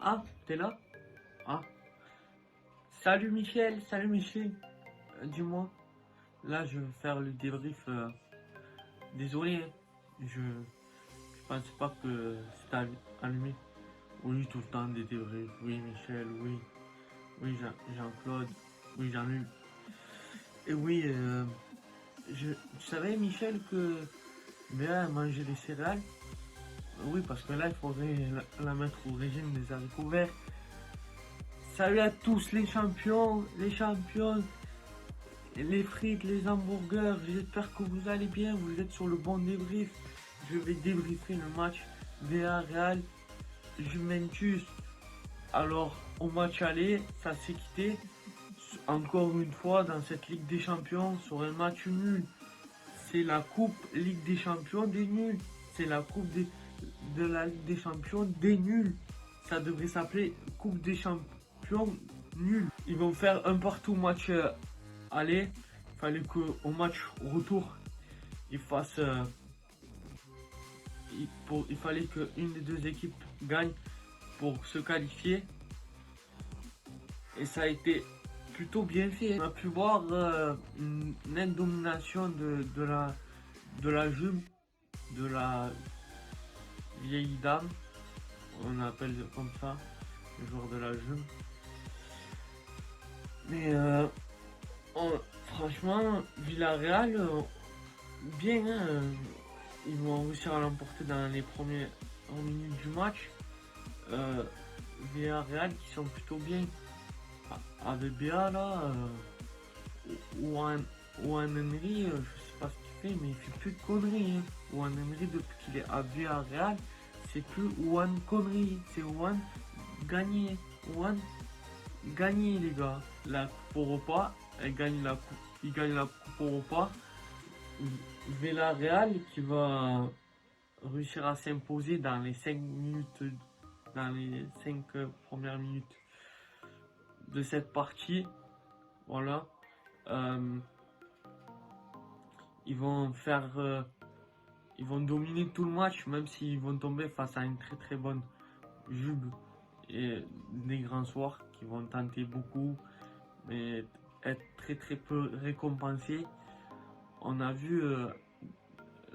Ah, t'es là? Ah. Salut Michel, salut Michel. Dis-moi, là je vais faire le débrief. Désolé, hein. Je pensais pas que c'était allumé. Oui, tout le temps des débriefs. Oui, Michel, oui. Oui, Jean-Claude. Oui, Jean-Luc. Et oui, tu savais, Michel, que Béa a mangé des céréales? Oui, parce que là, il faudrait la mettre au régime des haricots verts. Salut à tous les champions, les championnes, les frites, les hamburgers. J'espère que vous allez bien, vous êtes sur le bon débrief. Je vais débriefer le match Villarreal Juventus. Alors, au match aller, ça s'est quitté encore une fois dans cette Ligue des Champions sur un match nul. C'est la Coupe Ligue des Champions des nuls. C'est la Coupe de la Ligue des Champions des nuls. Ça devrait s'appeler Coupe des Champions nuls. Ils vont faire un partout match aller. Il fallait qu'au match retour, ils fassent. Il fallait qu'une des deux équipes gagne pour se qualifier. Et ça a été plutôt bien fait. On a pu voir une nette domination de la Juve, de la vieille dame, on appelle comme ça, le joueur de la Juve. Mais franchement, Villarreal, bien, hein, ils vont réussir à l'emporter dans les premières minutes du match. Villarreal qui sont plutôt bien. Avec Béa là, Juan Henry, je sais pas ce qu'il fait, mais il fait plus de conneries. Hein. Juan Henry, depuis qu'il est à Villarreal, c'est plus Juan conneries, c'est Juan gagné. Juan gagné, les gars. La Coupe Europa, il gagne la Coupe Europa. Villarreal qui va réussir à s'imposer dans les 5 minutes, dans les 5 premières minutes de cette partie. Voilà. Ils vont ils vont dominer tout le match, même s'ils vont tomber face à une très très bonne Juve et des grands soirs qui vont tenter beaucoup, mais être très très peu récompensés. On a vu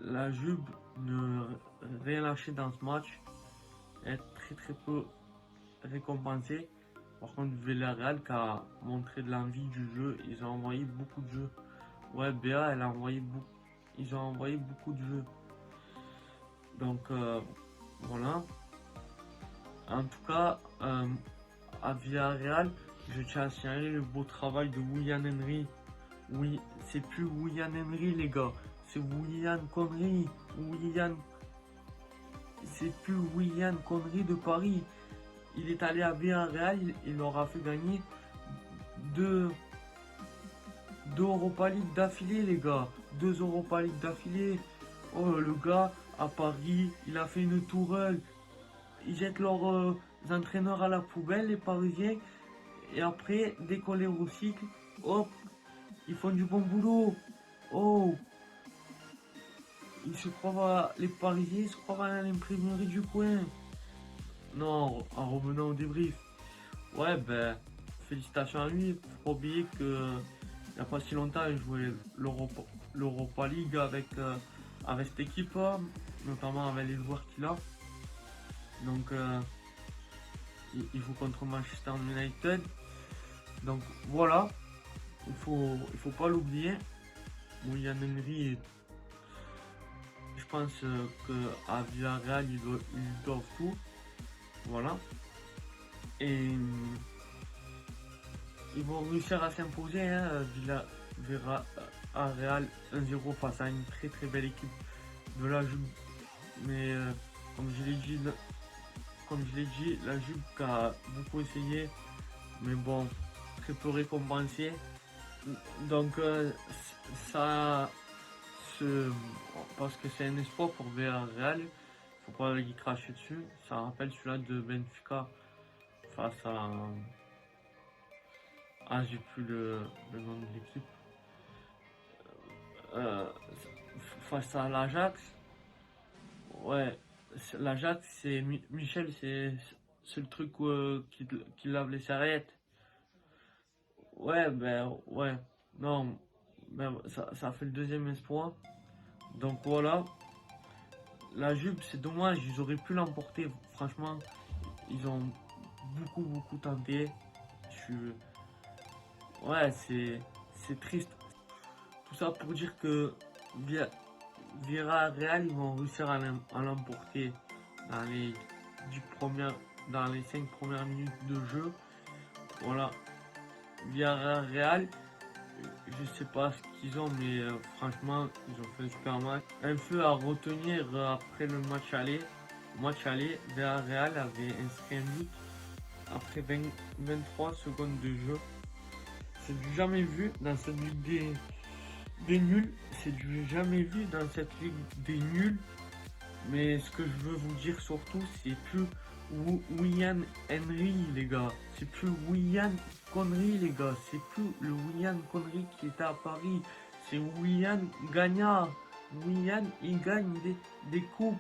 la Juve ne rien lâcher dans ce match, être très très peu récompensé. Par contre, Villarreal qui a montré de l'envie du jeu, ils ont envoyé beaucoup de jeux. Ouais, Béa, elle a envoyé beaucoup. Ils ont envoyé beaucoup de jeux. Donc voilà. En tout cas, à Villarreal, je tiens à signaler le beau travail de William Henry. Oui, c'est plus William Henry, les gars. C'est William Connery. C'est plus William Connery de Paris. Il est allé à Villarreal, il leur a fait gagner deux Europa League d'affilée, les gars. 2 Europa League d'affilée. Oh, le gars, à Paris, il a fait une tourelle. Ils jettent leurs entraîneurs à la poubelle, les Parisiens. Et après, dès qu'on les recycle, hop, ils font du bon boulot. Oh, les Parisiens se croient à l'imprimerie du coin. Non, en revenant au débrief. Ouais, ben, félicitations à lui. Faut pas oublier que il n'y a pas si longtemps, il jouait l'Europa League avec cette équipe, notamment avec les joueurs qu'il a. Donc, il joue contre Manchester United. Donc voilà, il faut pas l'oublier. William Henry, je pense qu'à Villarreal, ils doivent tout. Voilà. Et ils vont réussir à s'imposer. Hein, Villarreal 1-0 face à une très très belle équipe de la Juve. Mais comme je l'ai dit, la Juve a beaucoup essayé. Mais bon, très peu récompensé. Donc ça, parce que c'est un espoir pour Villarreal, faut pas y cracher dessus. Ça rappelle celui-là de Benfica face à... Ah, j'ai plus le nom de l'équipe. Euh, Face à l'Ajax. Ouais, l'Ajax, c'est Michel, c'est le truc qui lave les serviettes. Ouais, ben ouais. Non, ben, ça fait le deuxième espoir. Donc voilà. La Juve, c'est dommage, ils auraient pu l'emporter. Franchement, ils ont beaucoup tenté. Je suis... Ouais, c'est triste. Tout ça pour dire que Villarreal, ils vont réussir à l'emporter dans les 5 premières minutes de jeu. Voilà. Villarreal, je sais pas ce qu'ils ont, mais franchement, ils ont fait un super match. Un feu à retenir après le match aller. Au match aller, Villarreal avait inscrit un but après 23 secondes de jeu. C'est du jamais vu dans cette ligue des nuls. C'est du jamais vu dans cette ligue des nuls. Mais ce que je veux vous dire surtout, c'est plus William Henry, les gars. C'est plus William Connery, les gars. C'est plus le William Connery qui était à Paris. C'est William Gagnard. William, il gagne des coupes.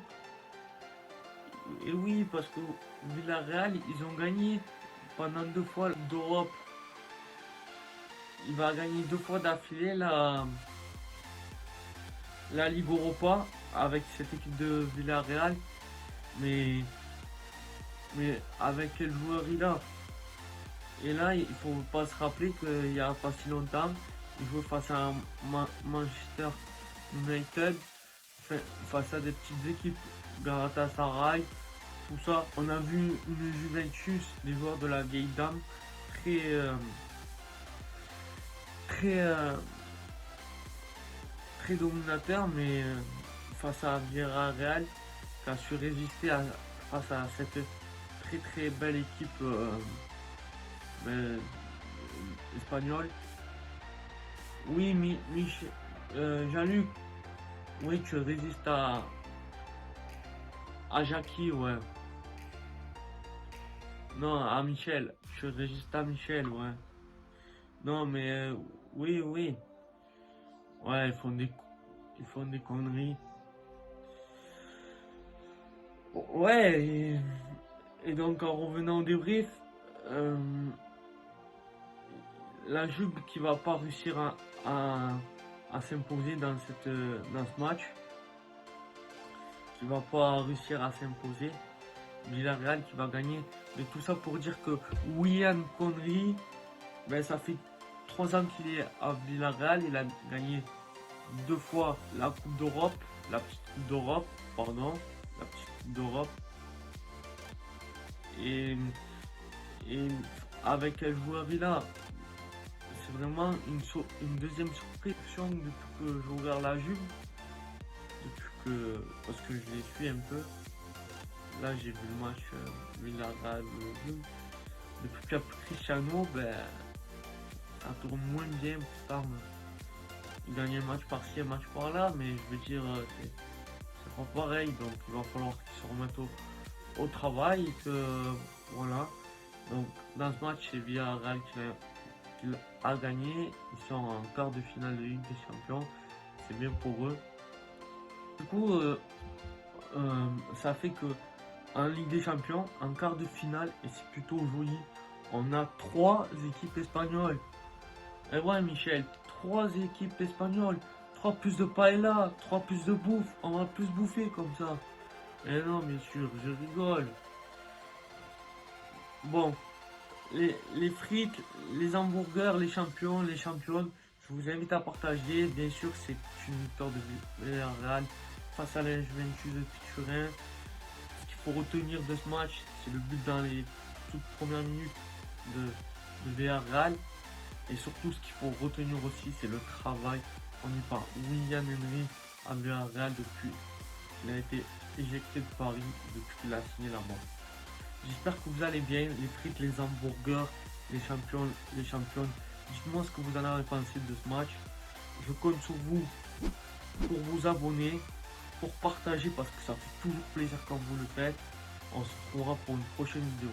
Et oui, parce que Villarreal, ils ont gagné pendant 2 fois d'Europe. Il va gagner 2 fois d'affilée la Ligue Europa avec cette équipe de Villarreal. Mais avec quel joueur il a? Et là, il faut pas se rappeler qu'il y a pas si longtemps, il jouait face à Manchester United, face à des petites équipes, Galatasaray, tout ça. On a vu une Juventus, des joueurs de la vieille dame, très dominateur, mais face à Villarreal, qui a su résister face à cette très belle équipe espagnole. Oui, Jean-Luc, oui, tu résistes à Jackie, ouais. Non, à Michel, tu résistes à Michel, ouais. Non, mais oui. Ouais, ils font des conneries. Ouais, et donc en revenant au débrief, la Juve qui va pas réussir à s'imposer dans ce match, qui va pas réussir à s'imposer. Villarreal qui va gagner. Mais tout ça pour dire que William Connery, ben, ça fait 3 ans qu'il est à Villarreal. Il a gagné 2 fois la Coupe d'Europe, la petite Coupe d'Europe, pardon, la petite Coupe d'Europe. Et avec quel joueur il a? C'est vraiment une deuxième surprise depuis que j'ai ouvert la Juve. Parce que je les suis un peu. Là, j'ai vu le match Villarreal Juve. Depuis qu'il y a Cristiano, ben, ça tourne moins bien. Pourtant, il gagne un match par-ci, un match par-là, mais je veux dire, c'est pas pareil. Donc, il va falloir qu'ils se remettent au travail. Et que, voilà. Donc, dans ce match, c'est Villarreal qui a gagné. Ils sont en quart de finale de Ligue des Champions. C'est bien pour eux. Du coup, ça fait que en Ligue des Champions, en quart de finale, et c'est plutôt joli, on a 3 équipes espagnoles. Et ouais, Michel, 3 équipes espagnoles, 3 plus de paella, 3 plus de bouffe, on va plus bouffer comme ça. Et non, bien sûr, je rigole. Bon, les frites, les hamburgers, les champions, les championnes, je vous invite à partager. Bien sûr, c'est une victoire de Villarreal face à la Juventus de Turin. Ce qu'il faut retenir de ce match, c'est le but dans les toutes premières minutes de Villarreal. Et surtout, ce qu'il faut retenir aussi, c'est le travail fourni par William Henry à Villarreal depuis qu'il a été éjecté de Paris, depuis qu'il a signé là-bas. J'espère que vous allez bien, les frites, les hamburgers, les champions, les championnes. Dites-moi ce que vous en avez pensé de ce match. Je compte sur vous pour vous abonner, pour partager parce que ça fait toujours plaisir quand vous le faites. On se retrouvera pour une prochaine vidéo.